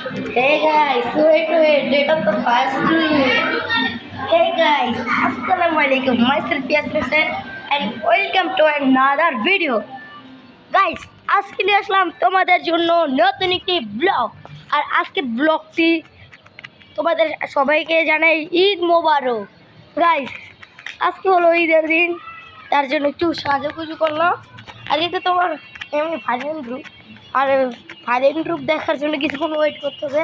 Hey guys, wait, date of the first. Hey guys, Assalamualaikum. Myself Yasmin and welcome to another video. Guys আজকে নিয়ে আসলাম তোমাদের জন্য নতুন একটি ব্লগ। আর আজকের ব্লগটি তোমাদের সবাইকে জানাই ঈদ মোবারক। গাইস আজকে হলো ঈদের দিন, তার জন্য একটু সাজুগুজু করলাম। আর এটা তোমার এমনি ভাইরাল গ্রুপ, আর ভাইরাল গ্রুপ দেখার জন্য কিছুক্ষণ ওয়েট করতেছে।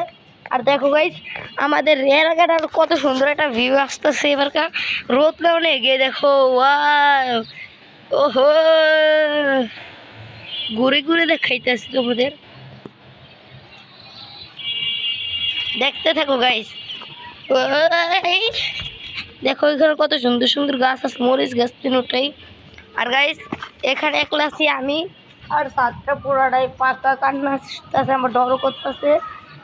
আর দেখো গাইস আমাদের এলাকাটার কত সুন্দর একটা ভিউ আসতেছে এবারকার রোদটা অনেক গিয়ে দেখো। ওয়াও, ওহো, ঘুরে ঘুরে দেখাইতেছি তোমাদের, দেখতে থাকো গাইস। দেখো এখানে কত সুন্দর সুন্দর গাছ আছে, মরিচ গাছ তিনটাই। আর গাইস এখানে একলা আছি আমি, আর সাতটা পুরাটাই পাকা কান্না আসতেছে, আমার ডরও করতেছে।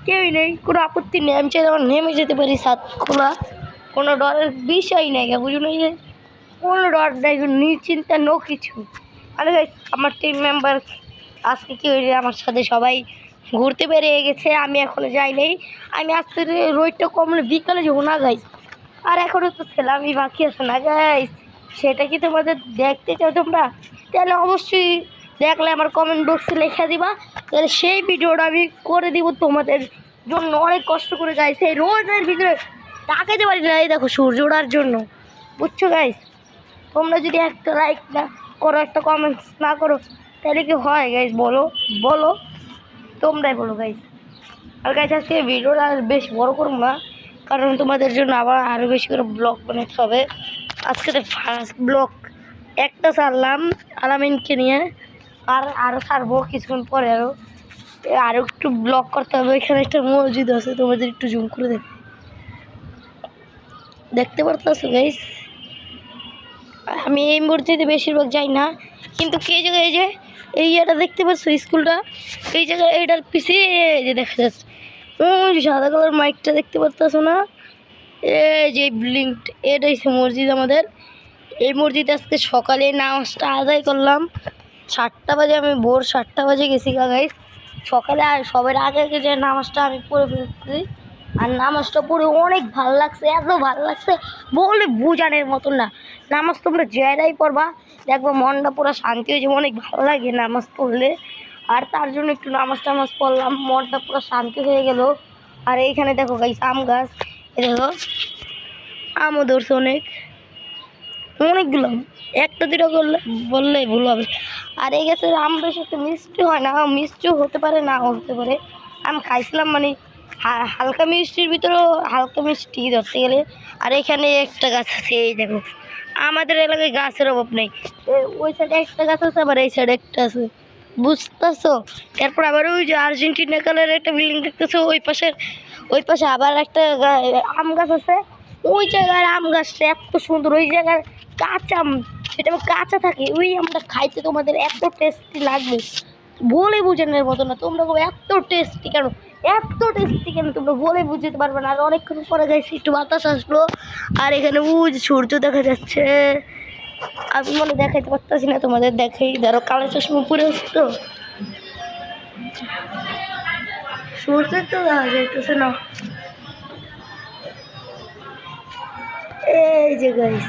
কেউই নেই, কোনো আপত্তি নেই, আমি চাই আমার নেমে যেতে পারি ছাদ খোলা, কোনো ডরের বিষয় নেই, বুঝুন যে কোনো ডর নেই, নিশ্চিন্তা নো কিছু। আর গাইস আমার টিম মেম্বার আজকে কি হয়েছে, আমার সাথে সবাই ঘুরতে বেরিয়ে গেছে, আমি এখনো যাই নাই। আমি আজকে রোদটা কমলে বিকালে যাবো না গাইস, আর এখনও তো ছেলামি বাকি আছে না গাইস। সেটা কি তোমাদের দেখতে চাও তোমরা? তাহলে অবশ্যই দেখলে আমার কমেন্ট বক্সে লেখা দিবা, তাহলে সেই ভিডিওটা আমি করে দিব তোমাদের জন্য। অনেক কষ্ট করে গাইস এই রোদের ভিতরে তাকাইতে পারি না, এই দেখো সূর্য ওঠার জন্য, বুঝছো গাইস? তোমরা যদি একটা লাইক না করো, একটা কমেন্টস না করো, তাহলে কি হয় গাইস? বলো বলো, তোমরাই বলো গাইস। আর গাইস আজকে ভিডিওটা আর বেশ বড় করবো না, কারণ তোমাদের জন্য আবার আরও বেশি করে ব্লগ বানাতে হবে। আজকে তো ফার্স্ট ব্লগ একটা ছাড়লাম আলামিনকে নিয়ে, আর আরও ছাড়বো কিছুক্ষণ পরে। আরও একটু ব্লগ করতে হবে। এখানে একটা মসজিদ আছে, তোমাদের একটু জুম করে দেখতে পারতেছো গাইস? আমি এই মসজিদে বেশিরভাগ যাই না, কিন্তু কে জায়গায় এই যে এই ইয়েটা দেখতে পাচ্ছ স্কুলটা, এই জায়গায় এইটার পিছিয়ে যে দেখা যাচ্ছে ওই সাদা কালার মাইকটা দেখতে পারতেছো না? এই যে বিল্ডিংটা, এটাই মসজিদ আমাদের। এই মসজিদে আজকে সকালে নামাজটা আদায় করলাম 7টা বাজে, আমি ভোর 7টা বাজে গেছি গাইস সকালে। আর সবার আগে আগে যে নামাজটা আমি পড়ে ফেলছি, আর নামাজটা পড়ে অনেক ভালো লাগছে, এত ভালো লাগছে বলে বোঝানোর মতন না। নামাজ তোমরা যারাই পড়বা দেখবো মনটা পুরো শান্তি হয়ে যাবে, অনেক ভালো লাগে নামাজ পড়লে। আর তার জন্য একটু নামাজ টামাজ পড়লাম, মনটা পুরো শান্তি হয়ে গেল। আর এইখানে দেখো গাইস আম গাছ, দেখো আমও ধরছে অনেকগুলো, একটা দুটো করলে বললেই ভুল হবে। আর এই গাছের আম বেশ একটু মিষ্টি হয় না, মিষ্টিও হতে পারে না হতে পারে। আমি খাইছিলাম মানে হালকা মিষ্টির ভিতরেও হালকা মিষ্টি ধরতে গেলে। আর এখানে একটা গাছ আছে, এই দেখো আমাদের এলাকায় গাছের অভাব নেই। ওই সাইডে একটা গাছ আছে, আবার এই সাইডে একটা আছে, বুঝতেছো? এরপর আবার ওই যে আর্জেন্টিনা কালারের একটা বিল্ডিং দেখতেছো, ওই পাশে আবার একটা আম গাছ আছে। ওই জায়গার আম গাছটা এত সুন্দর, ওই জায়গার কাঁচা আম, সেটা কাঁচা থাকে, ওই আমটা খাইতে তোমাদের এত টেস্টি লাগবে বলে বোঝানোর মতো না। তোমরা এত টেস্টি কেন, এত টেস্টি কেন তোমরা বলে বুঝতে পারবে না। আর অনেকক্ষণ পরে গেছি, একটু বাতাস আসলো, আর এখানে উজ সূর্য দেখা যাচ্ছে। আমি মনে দেখাইতে পারতেছি না তোমাদের, দেখাই ধরো কালো চশমা পরে আসতো, সূর্য তো দেখা যাইতেছে না। এই যে গাইস,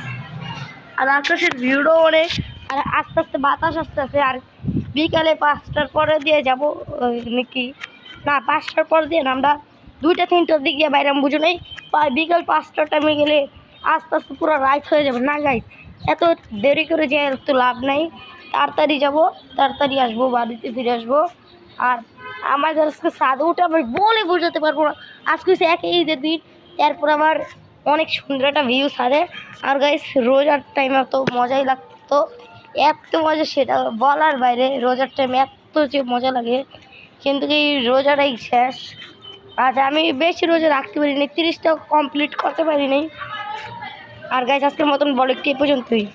আর আকাশের ভিউটাও অনেক, আর আস্তে আস্তে বাতাস আসতেছে। আর বিকালে 5টার পরে দিয়ে যাবো নাকি, না 5টার পর দিয়ে না, আমরা 2টা-3টার দিক দিয়ে বাইরে বুঝো নেই। বিকাল 5টার টাইমে গেলে আস্তে আস্তে পুরো রাত হয়ে যাবে না গাইস, এত দেরি করে যে তো লাভ নাই। তাড়াতাড়ি যাবো, তাড়াতাড়ি আসবো, বাড়িতে ফিরে আসবো। আর আমাদের আজকে ছাদে উঠে আমি বলে বোঝাতে পারবো না, আজকে হচ্ছে এক ঈদের দিন। এরপর আমার অনেক সুন্দর একটা ভিউ ছাদে। আর গাইস রোজার টাইমে তো মজাই লাগতো, এত মজা সেটা বলার বাইরে। রোজার টাইমে এত যে মজা লাগে, কিন্তু এই রোজাটাই শেষ। আজ আমি বেশি রোজা রাখতে পারিনি, 30টা কমপ্লিট করতে পারিনি। আর গাইস আজকের মতন বড় একটি পর্যন্তই।